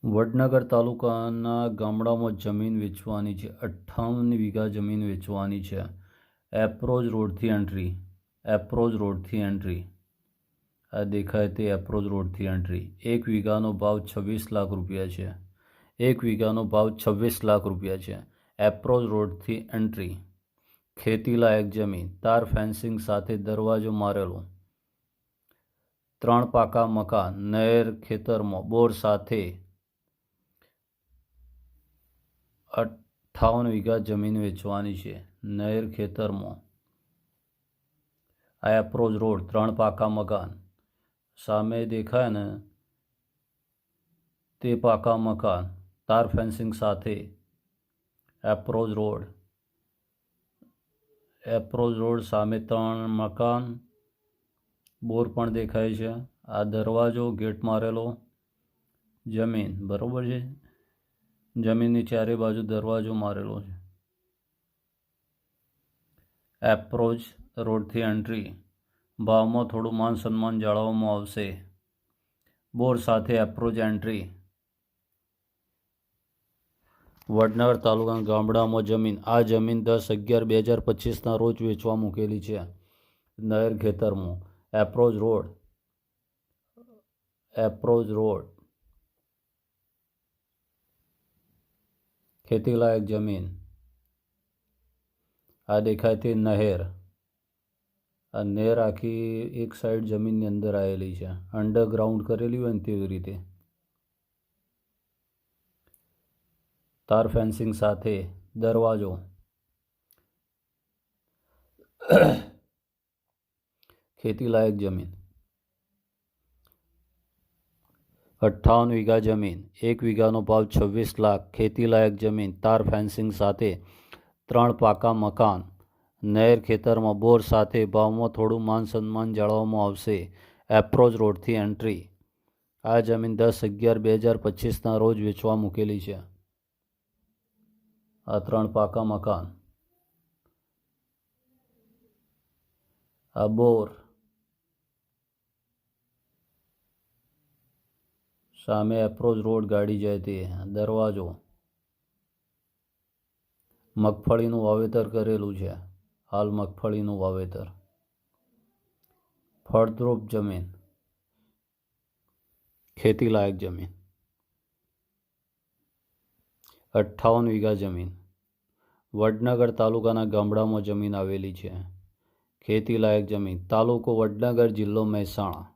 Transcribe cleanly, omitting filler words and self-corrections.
વડનગર તાલુકાના ગામડામાં જમીન વેચવાની છે. 58 વીઘા જમીન વેચવાની છે. એપ્રોચ રોડથી એન્ટ્રી આ દેખાય તે એપ્રોચ રોડથી એન્ટ્રી. 1 વીઘાનો ભાવ 26 લાખ રૂપિયા છે. 1 વીઘાનો ભાવ 26 લાખ રૂપિયા છે. એપ્રોચ રોડથી એન્ટ્રી. ખેતીલાયક જમીન, તાર ફેન્સિંગ સાથે દરવાજો મારેલો, 3 પાકા મકાન, નહેર ખેતરમાં, બોર સાથે 58 વીઘા જમીન વેચવાની છે. નહેર ખેતરમાં. આ એપ્રોચ રોડ, 3 પાકા મકાન, સામે દેખાય ને તે પાકા મકાન, તાર ફેન્સિંગ સાથે. એપ્રોચ રોડ સામે 3 મકાન, બોર પણ દેખાય છે. આ દરવાજો, ગેટ મારેલો, જમીન બરોબર છે. જમીનની ચારે બાજુ દરવાજો મારેલો છે. એપ્રોચ રોડથી એન્ટ્રી. ભાવમાં થોડું માન સન્માન જાળવવામાં આવશે. બોર સાથે એપ્રોચ એન્ટ્રી. વડનગર તાલુકાના ગામડામાં જમીન. આ જમીન 10/11/2025 રોજ વેચવા મૂકેલી છે. નહેર ખેતરમાં. એપ્રોચ રોડ ખેતીલાયક જમીન. આ દેખાય તે નહેર. આ નહેર આખી એક સાઈડ જમીનની અંદર આવેલી છે. અંડરગ્રાઉન્ડ કરેલી હોય ને તેવી રીતે. તાર ફેન્સિંગ સાથે દરવાજો. ખેતીલાયક જમીન. 58 વીઘા જમીન. 1 વીઘાનો ભાવ 26 લાખ. ખેતીલાયક જમીન, તાર ફેન્સિંગ સાથે, 3 પાકા મકાન, નહેર ખેતરમાં, બોર સાથે. ભાવમાં થોડું માન સન્માન જાળવવામાં આવશે. એપ્રોચ રોડથી એન્ટ્રી. આ જમીન 10/11/2025 રોજ વેચવા મૂકેલી છે. આ 3 પાકા મકાન. આ બોર. સામે એપ્રોચ રોડ ગાડી જાય તે દરવાજો. મગફળીનું વાવેતર કરેલું છે. હાલ મગફળીનું વાવેતર. ફળદ્રુપ જમીન. ખેતીલાયક જમીન. 58 વીઘા જમીન. વડનગર તાલુકાના ગામડામાં જમીન આવેલી છે. ખેતીલાયક જમીન. તાલુકો વડનગર, જિલ્લો મહેસાણા.